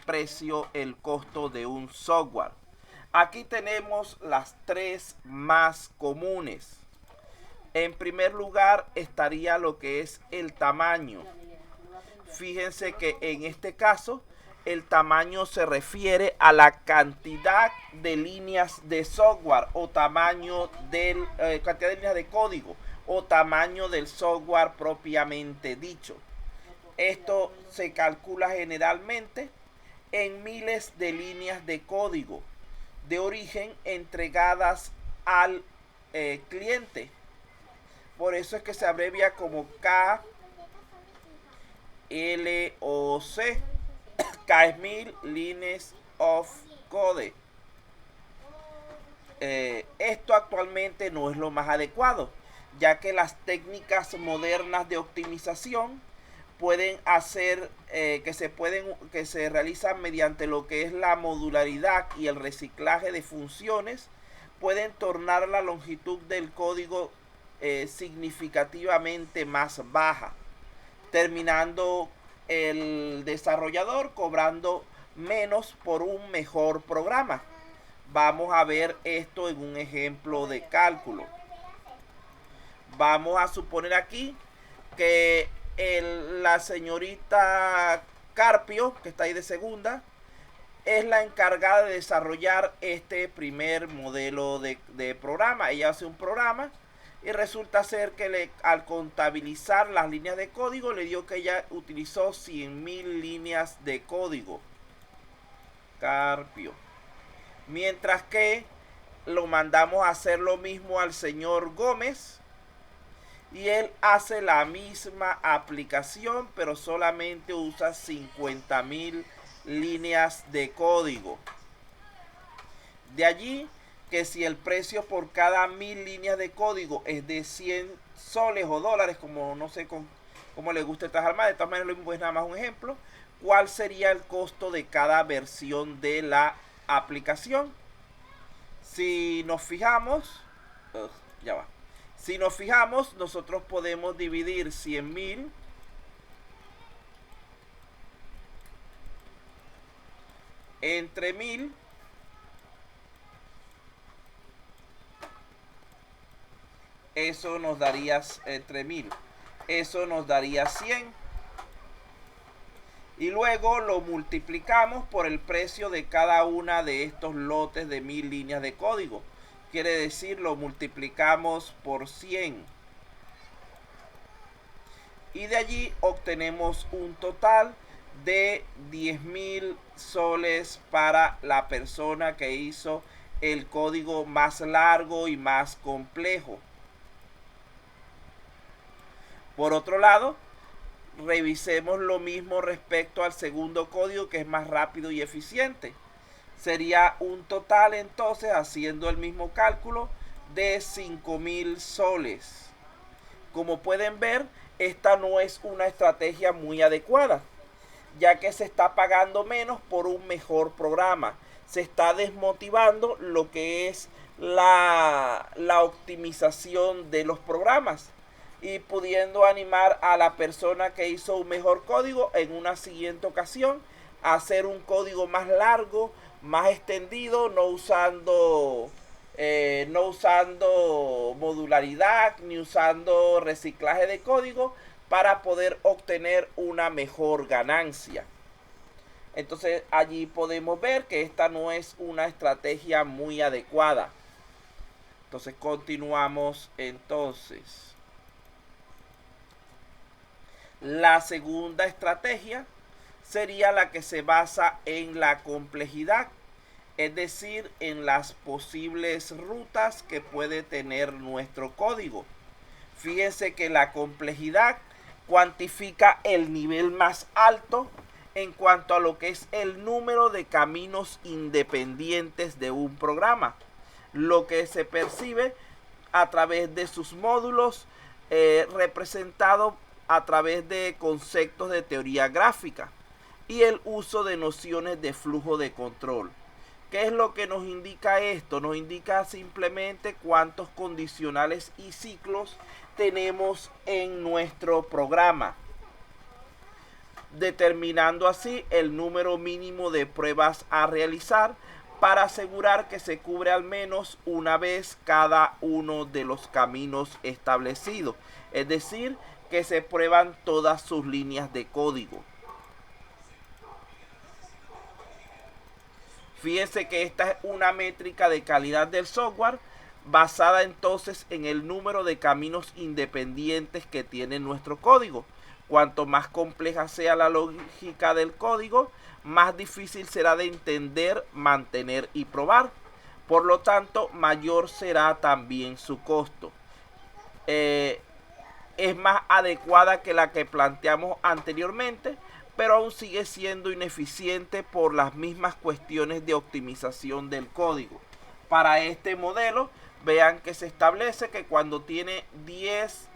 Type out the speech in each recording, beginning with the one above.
precio, el costo de un software. Aquí tenemos las tres más comunes. En primer lugar estaría lo que es el tamaño. Fíjense que en este caso el tamaño se refiere a la cantidad de líneas de software o tamaño del cantidad de líneas de código o tamaño del software propiamente dicho. Esto se calcula generalmente en miles de líneas de código de origen entregadas al cliente. Por eso es que se abrevia como KLOC. K es 1000 lines of code. Esto actualmente no es lo más adecuado, ya que las técnicas modernas de optimización pueden hacer que se realizan mediante lo que es la modularidad y el reciclaje de funciones, pueden tornar la longitud del código significativamente más baja, terminando el desarrollador cobrando menos por un mejor programa. Vamos a ver esto en un ejemplo de cálculo. Vamos a suponer aquí que la señorita Carpio, que está ahí de segunda, es la encargada de desarrollar este primer modelo de programa. Ella hace un programa y resulta ser que al contabilizar las líneas de código le dio que ella utilizó 100.000 líneas de código. Carpio. Mientras que lo mandamos a hacer lo mismo al señor Gómez y él hace la misma aplicación, pero solamente usa 50.000 líneas de código. De allí que si el precio por cada 1000 líneas de código es de 100 soles o dólares, como no sé cómo le gusta trabajar más, de todas maneras lo es nada más un ejemplo, ¿cuál sería el costo de cada versión de la aplicación? Si nos fijamos, si nos fijamos, nosotros podemos dividir 100.000 entre 1000 eso nos daría entre 1000, eso nos daría 100 y luego lo multiplicamos por el precio de cada una de estos lotes de 1000 líneas de código. Quiere decir, lo multiplicamos por 100 y de allí obtenemos un total de 10.000 soles para la persona que hizo el código más largo y más complejo. Por otro lado, revisemos lo mismo respecto al segundo código, que es más rápido y eficiente. Sería un total entonces, haciendo el mismo cálculo, de 5.000 soles. Como pueden ver, esta no es una estrategia muy adecuada, ya que se está pagando menos por un mejor programa. Se está desmotivando lo que es la optimización de los programas y pudiendo animar a la persona que hizo un mejor código en una siguiente ocasión a hacer un código más largo, más extendido, no usando modularidad ni usando reciclaje de código, para poder obtener una mejor ganancia. Entonces allí podemos ver que esta no es una estrategia muy adecuada. Entonces continuamos entonces. La segunda estrategia sería la que se basa en la complejidad, es decir, en las posibles rutas que puede tener nuestro código. Fíjense que la complejidad cuantifica el nivel más alto en cuanto a lo que es el número de caminos independientes de un programa, lo que se percibe a través de sus módulos representados a través de conceptos de teoría gráfica y el uso de nociones de flujo de control. ¿Qué es lo que nos indica esto? Nos indica simplemente cuántos condicionales y ciclos tenemos en nuestro programa. determinando así el número mínimo de pruebas a realizar para asegurar que se cubre al menos una vez cada uno de los caminos establecidos, es decir, que se prueban todas sus líneas de código. Fíjense que esta es una métrica de calidad del software basada entonces en el número de caminos independientes que tiene nuestro código. Cuanto más compleja sea la lógica del código, más difícil será de entender, mantener y probar. Por lo tanto, mayor será también su costo. Es más adecuada que la que planteamos anteriormente, pero aún sigue siendo ineficiente por las mismas cuestiones de optimización del código. Para este modelo, vean que se establece que cuando tiene 10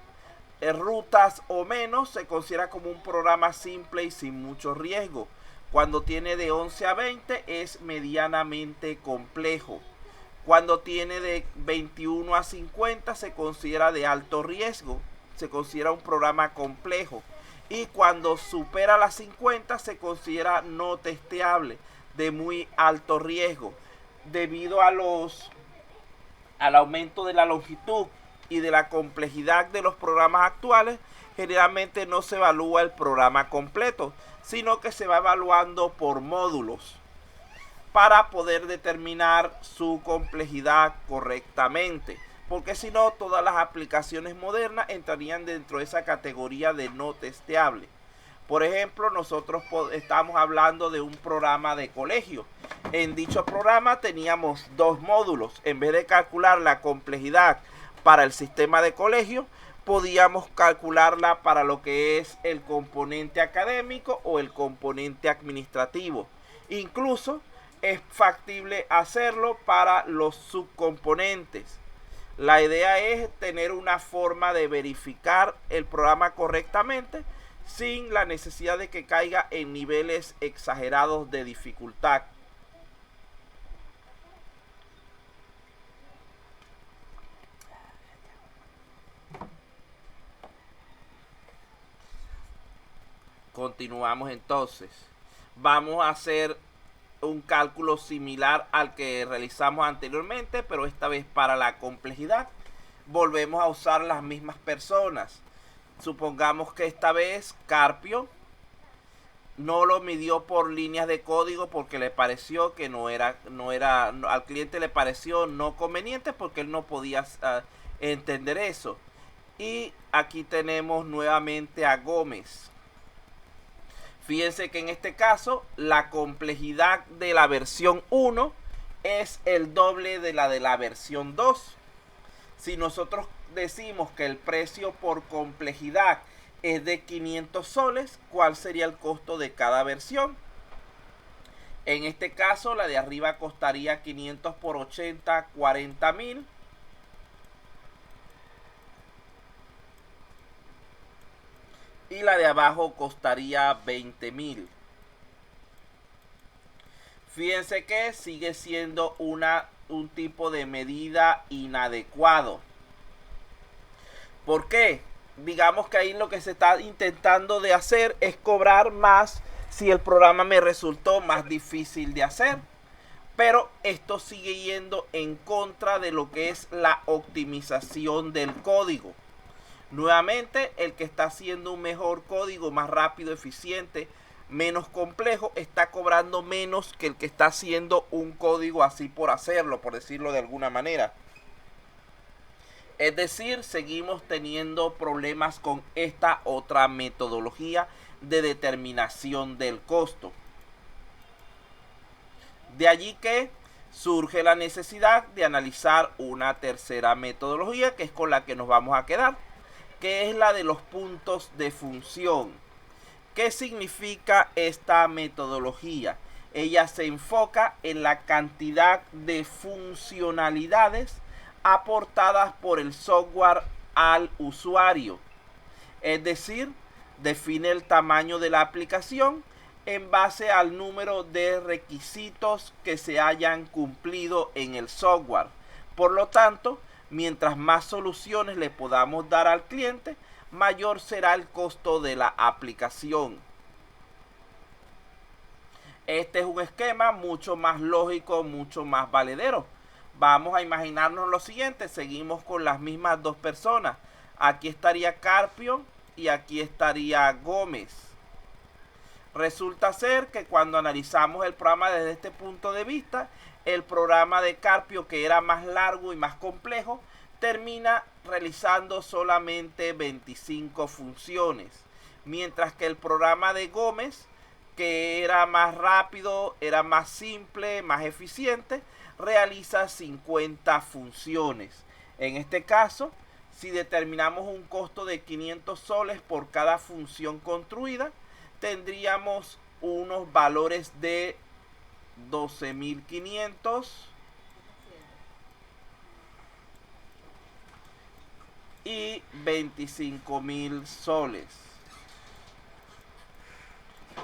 rutas o menos, se considera como un programa simple y sin mucho riesgo. Cuando tiene de 11 a 20, es medianamente complejo. Cuando tiene de 21 a 50, se considera de alto riesgo. Se considera un programa complejo. Y cuando supera las 50 se considera no testeable, de muy alto riesgo, debido al aumento de la longitud y de la complejidad de los programas actuales. Generalmente no se evalúa el programa completo, sino que se va evaluando por módulos para poder determinar su complejidad correctamente. Porque si no, todas las aplicaciones modernas entrarían dentro de esa categoría de no testeable. Por ejemplo, nosotros estamos hablando de un programa de colegio. En dicho programa teníamos dos módulos. En vez de calcular la complejidad para el sistema de colegio, podíamos calcularla para lo que es el componente académico o el componente administrativo. Incluso es factible hacerlo para los subcomponentes. La idea es tener una forma de verificar el programa correctamente sin la necesidad de que caiga en niveles exagerados de dificultad. Continuamos entonces. Vamos a hacer un cálculo similar al que realizamos anteriormente, pero esta vez para la complejidad. Volvemos a usar las mismas personas. Supongamos que esta vez Carpio no lo midió por líneas de código porque le pareció que al cliente le pareció no conveniente porque él no podía entender eso. Y aquí tenemos nuevamente a Gómez. Fíjense que en este caso la complejidad de la versión 1 es el doble de la versión 2. Si nosotros decimos que el precio por complejidad es de 500 soles, ¿cuál sería el costo de cada versión? En este caso la de arriba costaría 500 por 80, 40.000. Y la de abajo costaría 20.000. Fíjense que sigue siendo un tipo de medida inadecuado. ¿Por qué? Digamos que ahí lo que se está intentando de hacer es cobrar más si el programa me resultó más difícil de hacer. Pero esto sigue yendo en contra de lo que es la optimización del código. Nuevamente, el que está haciendo un mejor código, más rápido, eficiente, menos complejo, está cobrando menos que el que está haciendo un código así por hacerlo, por decirlo de alguna manera. Es decir, seguimos teniendo problemas con esta otra metodología de determinación del costo. De allí que surge la necesidad de analizar una tercera metodología, que es con la que nos vamos a quedar, que es la de los puntos de función. ¿Qué significa esta metodología? Ella se enfoca en la cantidad de funcionalidades aportadas por el software al usuario. Es decir, define el tamaño de la aplicación en base al número de requisitos que se hayan cumplido en el software. Por lo tanto, mientras más soluciones le podamos dar al cliente, mayor será el costo de la aplicación. Este es un esquema mucho más lógico, mucho más valedero. Vamos a imaginarnos lo siguiente, seguimos con las mismas dos personas. Aquí estaría Carpio y aquí estaría Gómez. Resulta ser que cuando analizamos el programa desde este punto de vista, el programa de Carpio, que era más largo y más complejo, termina realizando solamente 25 funciones, mientras que el programa de Gómez, que era más rápido, era más simple, más eficiente, realiza 50 funciones. En este caso, si determinamos un costo de 500 soles por cada función construida, tendríamos unos valores de 12.500 y 25.000 soles.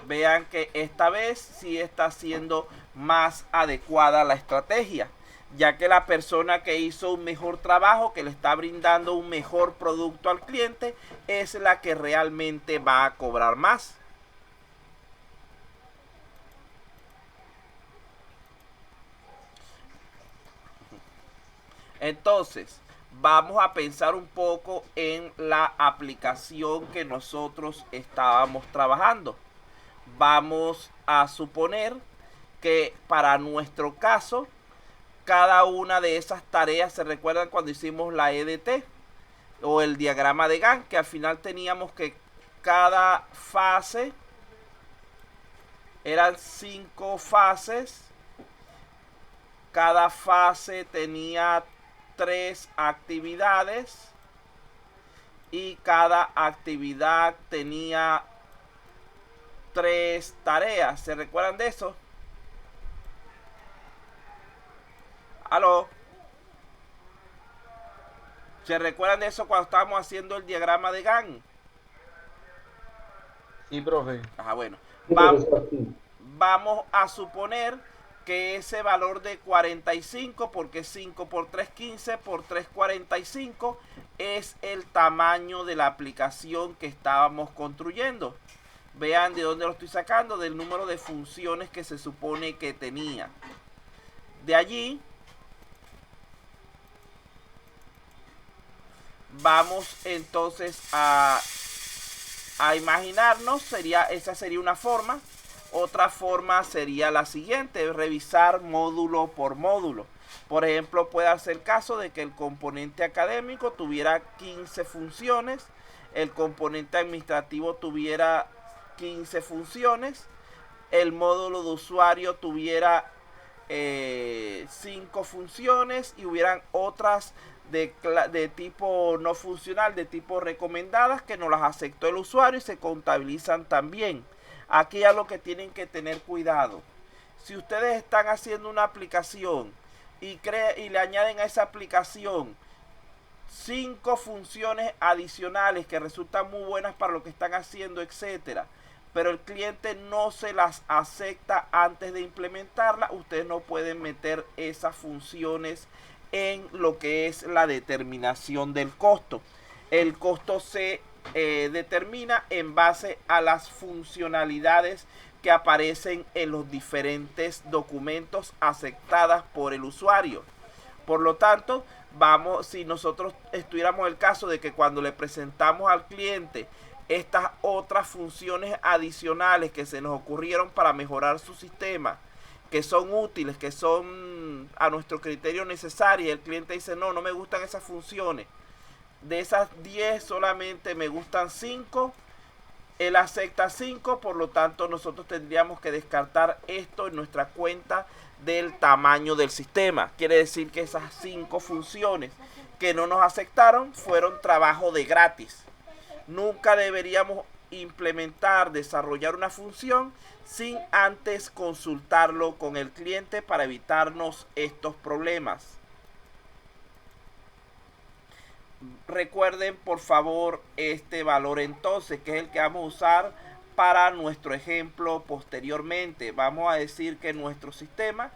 Vean que esta vez sí está siendo más adecuada la estrategia, ya que la persona que hizo un mejor trabajo, que le está brindando un mejor producto al cliente, es la que realmente va a cobrar más. Entonces, vamos a pensar un poco en la aplicación que nosotros estábamos trabajando. Vamos a suponer que para nuestro caso, cada una de esas tareas, ¿se recuerdan cuando hicimos la EDT o el diagrama de Gantt? Que al final teníamos que cada fase, eran 5 fases, cada fase tenía 3 actividades y cada actividad tenía 3 tareas. ¿Se recuerdan de eso? ¿Aló? ¿Se recuerdan de eso cuando estábamos haciendo el diagrama de Gantt? Sí, profe. Ajá, bueno. Sí, Vamos, profesor, sí. vamos a suponer que ese valor de 45, porque 5 por 3, 15, por 3, 45, es el tamaño de la aplicación que estábamos construyendo. Vean de dónde lo estoy sacando, del número de funciones que se supone que tenía. De allí vamos entonces a imaginarnos, esa sería una forma. Otra forma sería la siguiente, revisar módulo por módulo. Por ejemplo, puede darse el caso de que el componente académico tuviera 15 funciones, el componente administrativo tuviera 15 funciones, el módulo de usuario tuviera 5 funciones y hubieran otras de tipo no funcional, de tipo recomendadas, que no las aceptó el usuario y se contabilizan también. Aquí es lo que tienen que tener cuidado. Si ustedes están haciendo una aplicación y le añaden a esa aplicación 5 funciones adicionales que resultan muy buenas para lo que están haciendo, etcétera, pero el cliente no se las acepta antes de implementarla, ustedes no pueden meter esas funciones en lo que es la determinación del costo. El costo se determina en base a las funcionalidades que aparecen en los diferentes documentos aceptadas por el usuario. Por lo tanto, si nosotros estuviéramos en el caso de que cuando le presentamos al cliente estas otras funciones adicionales que se nos ocurrieron para mejorar su sistema, que son útiles, que son a nuestro criterio necesarias, el cliente dice, no, no me gustan esas funciones, de esas 10 solamente me gustan 5, él acepta 5, por lo tanto nosotros tendríamos que descartar esto en nuestra cuenta del tamaño del sistema. Quiere decir que esas 5 funciones que no nos aceptaron fueron trabajo de gratis. Nunca deberíamos implementar, desarrollar una función sin antes consultarlo con el cliente para evitarnos estos problemas. Recuerden por favor este valor entonces, que es el que vamos a usar para nuestro ejemplo posteriormente. Vamos a decir que nuestro sistema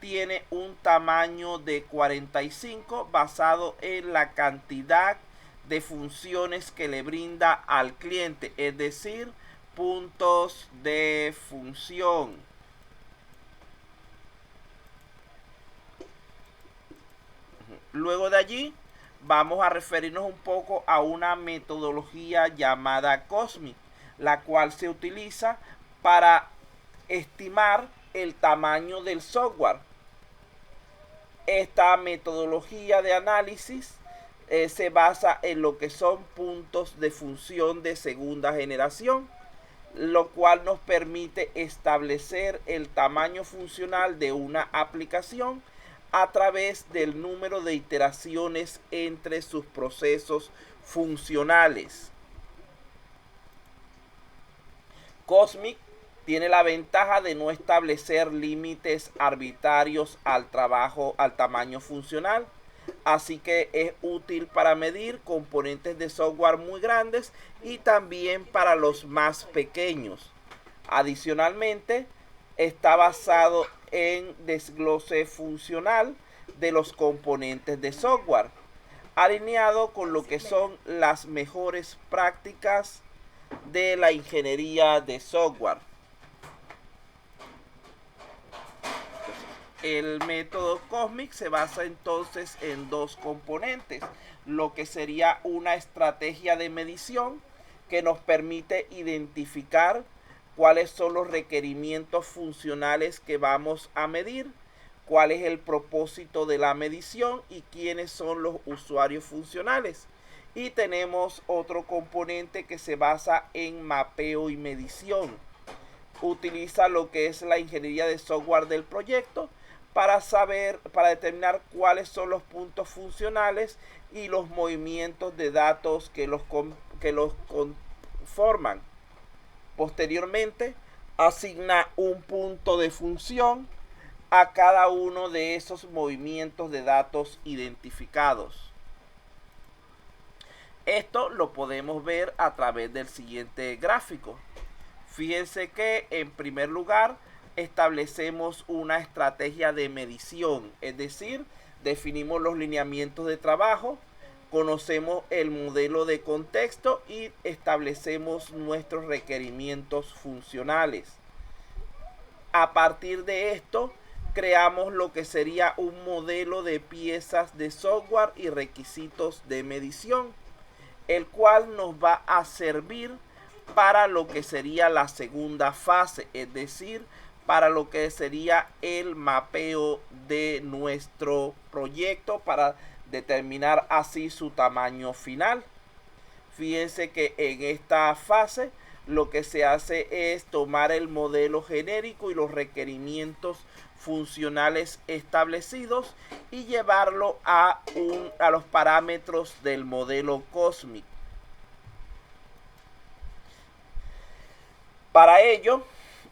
tiene un tamaño de 45 basado en la cantidad de funciones que le brinda al cliente, es decir, puntos de función. Luego de allí vamos a referirnos un poco a una metodología llamada COSMIC, la cual se utiliza para estimar el tamaño del software. Esta metodología de análisis se basa en lo que son puntos de función de segunda generación, lo cual nos permite establecer el tamaño funcional de una aplicación a través del número de iteraciones entre sus procesos funcionales. COSMIC tiene la ventaja de no establecer límites arbitrarios al tamaño funcional, así que es útil para medir componentes de software muy grandes y también para los más pequeños. Adicionalmente, está basado en desglose funcional de los componentes de software, alineado con lo que son las mejores prácticas de la ingeniería de software. El método COSMIC se basa entonces en dos componentes, lo que sería una estrategia de medición que nos permite identificar cuáles son los requerimientos funcionales que vamos a medir, cuál es el propósito de la medición y quiénes son los usuarios funcionales. Y tenemos otro componente que se basa en mapeo y medición. Utiliza lo que es la ingeniería de software del proyecto para determinar cuáles son los puntos funcionales y los movimientos de datos que los conforman. Posteriormente, asigna un punto de función a cada uno de esos movimientos de datos identificados. Esto lo podemos ver a través del siguiente gráfico. Fíjense que en primer lugar establecemos una estrategia de medición, es decir, definimos los lineamientos de trabajo, conocemos el modelo de contexto y establecemos nuestros requerimientos funcionales. A partir de esto, creamos lo que sería un modelo de piezas de software y requisitos de medición, el cual nos va a servir para lo que sería la segunda fase, es decir, para lo que sería el mapeo de nuestro proyecto para determinar así su tamaño final. Fíjense que en esta fase lo que se hace es tomar el modelo genérico y los requerimientos funcionales establecidos y llevarlo a los parámetros del modelo COSMIC. Para ello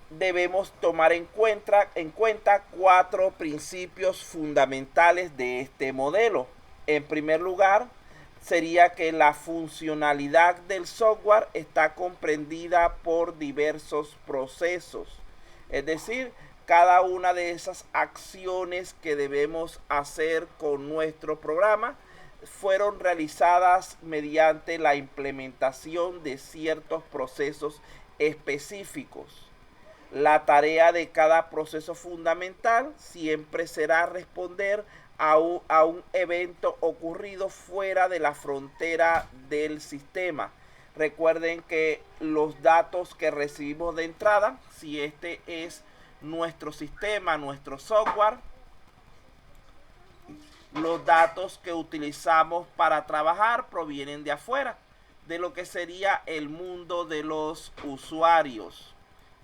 debemos tomar en cuenta cuatro principios fundamentales de este modelo. En primer lugar, sería que la funcionalidad del software está comprendida por diversos procesos. Es decir, cada una de esas acciones que debemos hacer con nuestro programa fueron realizadas mediante la implementación de ciertos procesos específicos. La tarea de cada proceso fundamental siempre será responder a un evento ocurrido fuera de la frontera del sistema. Recuerden que los datos que recibimos de entrada, si este es nuestro sistema, nuestro software, los datos que utilizamos para trabajar provienen de afuera, de lo que sería el mundo de los usuarios.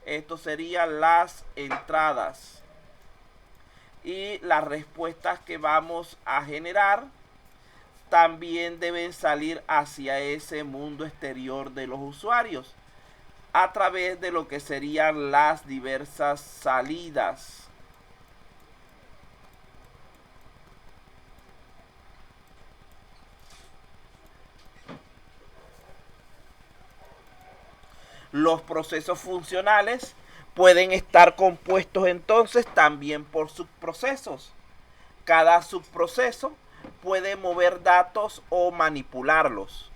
Esto serían las entradas. Y las respuestas que vamos a generar también deben salir hacia ese mundo exterior de los usuarios a través de lo que serían las diversas salidas. Los procesos funcionales pueden estar compuestos entonces también por subprocesos. Cada subproceso puede mover datos o manipularlos.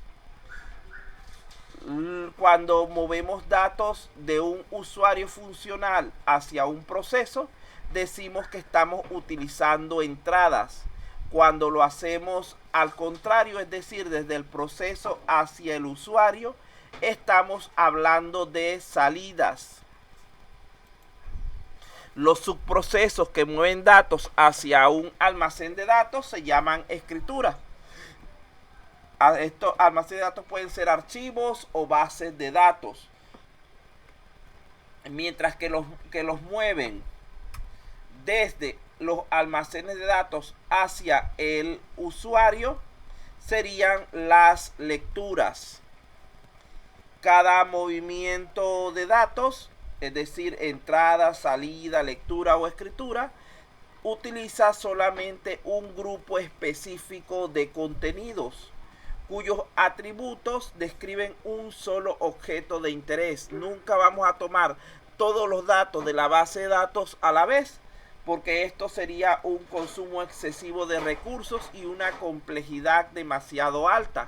Cuando movemos datos de un usuario funcional hacia un proceso, decimos que estamos utilizando entradas. Cuando lo hacemos al contrario, es decir, desde el proceso hacia el usuario, estamos hablando de salidas. Los subprocesos que mueven datos hacia un almacén de datos se llaman escrituras. Estos almacenes de datos pueden ser archivos o bases de datos. Mientras que los mueven desde los almacenes de datos hacia el usuario serían las lecturas. Cada movimiento de datos, es decir, entrada, salida, lectura o escritura, utiliza solamente un grupo específico de contenidos cuyos atributos describen un solo objeto de interés. Nunca vamos a tomar todos los datos de la base de datos a la vez, porque esto sería un consumo excesivo de recursos y una complejidad demasiado alta,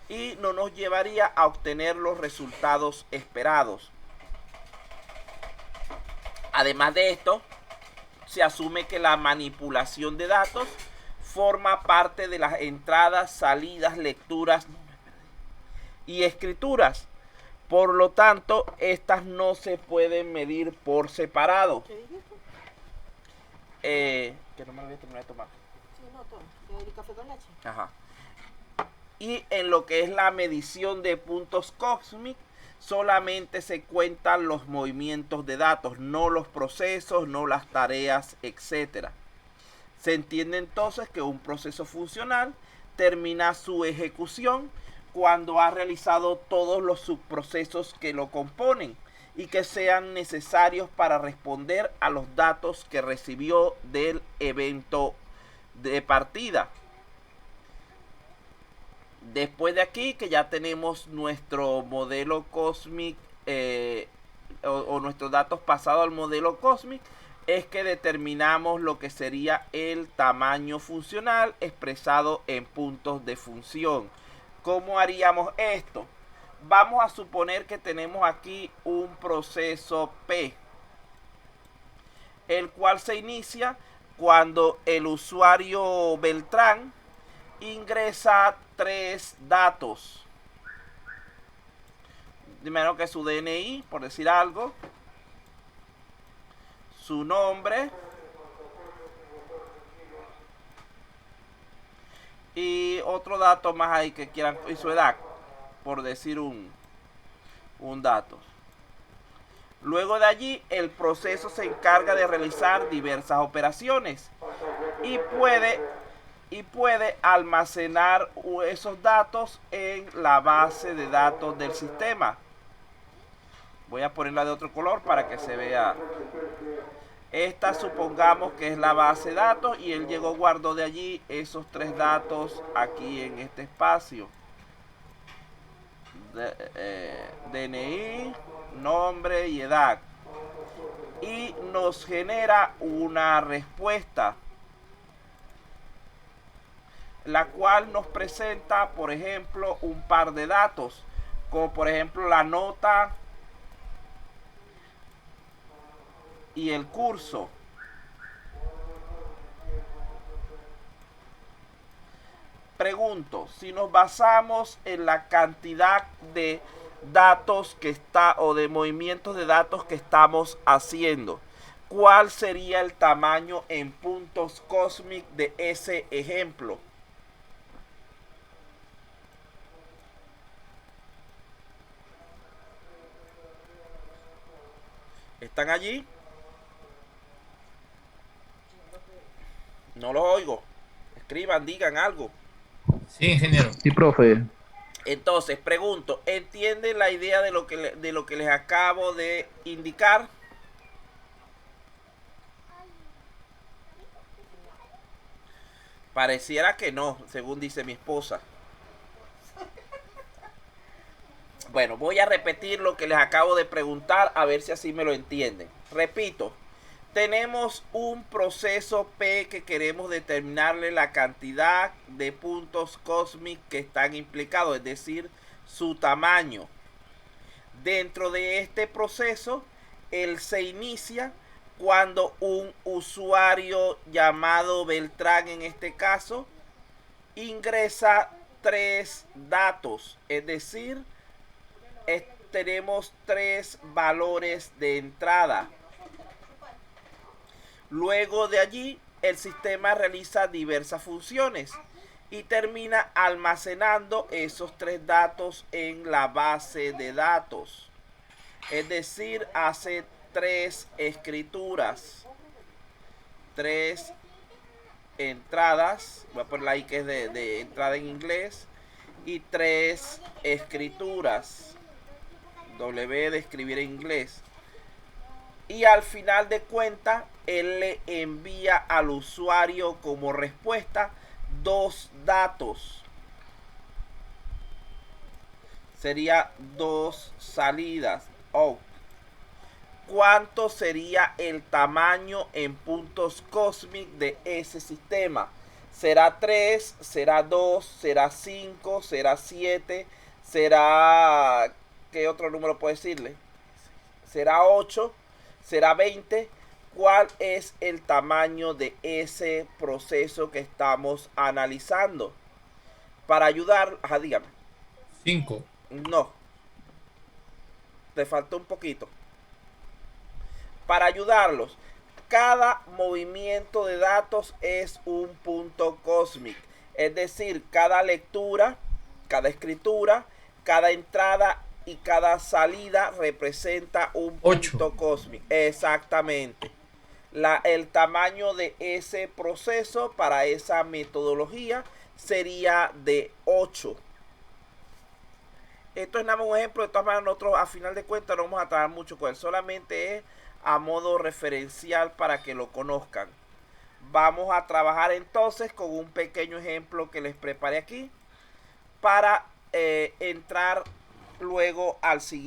y no nos llevaría a obtener los resultados esperados. Además de esto, se asume que la manipulación de datos forma parte de las entradas, salidas, lecturas y escrituras. Por lo tanto, estas no se pueden medir por separado. Que no me lo voy a terminar de tomar. Sí, no, toma. ¿El café con leche? Ajá. Y en lo que es la medición de puntos cósmicos, solamente se cuentan los movimientos de datos, no los procesos, no las tareas, etc. Se entiende entonces que un proceso funcional termina su ejecución cuando ha realizado todos los subprocesos que lo componen y que sean necesarios para responder a los datos que recibió del evento de partida. Después de aquí, que ya tenemos nuestro modelo cósmico o nuestros datos pasados al modelo cósmico, es que determinamos lo que sería el tamaño funcional expresado en puntos de función. ¿Cómo haríamos esto? Vamos a suponer que tenemos aquí un proceso P, el cual se inicia cuando el usuario Beltrán ingresa 3 datos. Primero que su DNI, por decir algo, su nombre y otro dato más ahí que quieran, y su edad, por decir un dato. Luego de allí, el proceso se encarga de realizar diversas operaciones y puede almacenar esos datos en la base de datos del sistema. Voy a ponerla de otro color para que se vea. Esta supongamos que es la base de datos y él llegó, guardó de allí esos 3 datos aquí en este espacio. DNI, nombre y edad. Y nos genera una respuesta, la cual nos presenta, por ejemplo, un par de datos, como por ejemplo la nota y el curso. Pregunto, si nos basamos en la cantidad de datos que está o de movimientos de datos que estamos haciendo, ¿cuál sería el tamaño en puntos cósmicos de ese ejemplo? ¿Están allí? No los oigo. Escriban, digan algo. Sí, ingeniero. Sí, profe. Entonces, pregunto, ¿entienden la idea de lo que les acabo de indicar? Pareciera que no, según dice mi esposa. Bueno, voy a repetir lo que les acabo de preguntar, a ver si así me lo entienden. Repito, tenemos un proceso P que queremos determinarle la cantidad de puntos cósmicos que están implicados, es decir, su tamaño. Dentro de este proceso, él se inicia cuando un usuario llamado Beltrán, en este caso, ingresa 3 datos, es decir, tenemos 3 valores de entrada. Luego de allí, el sistema realiza diversas funciones y termina almacenando esos 3 datos en la base de datos. Es decir, hace 3 escrituras, 3 entradas, voy a poner ahí que es de entrada en inglés, y 3 escrituras, W de escribir en inglés. Y al final de cuentas, él le envía al usuario como respuesta 2 datos. Sería 2 salidas. Oh. ¿Cuánto sería el tamaño en puntos cósmicos de ese sistema? ¿Será 3? ¿Será 2? ¿Será 5? ¿Será 7? ¿Será... ¿qué otro número puedo decirle? ¿Será 8? ¿Será 20? ¿Cuál es el tamaño de ese proceso que estamos analizando? Para ayudar... Ajá, dígame. 5. No. Te faltó un poquito. Para ayudarlos, cada movimiento de datos es un punto cósmico. Es decir, cada lectura, cada escritura, cada entrada y cada salida representa un 8. punto cósmico. Exactamente. El tamaño de ese proceso para esa metodología sería de 8. Esto es nada más un ejemplo. De todas maneras, nosotros a final de cuentas no vamos a trabajar mucho con él. Solamente es a modo referencial para que lo conozcan. Vamos a trabajar entonces con un pequeño ejemplo que les preparé aquí para entrar luego al siguiente.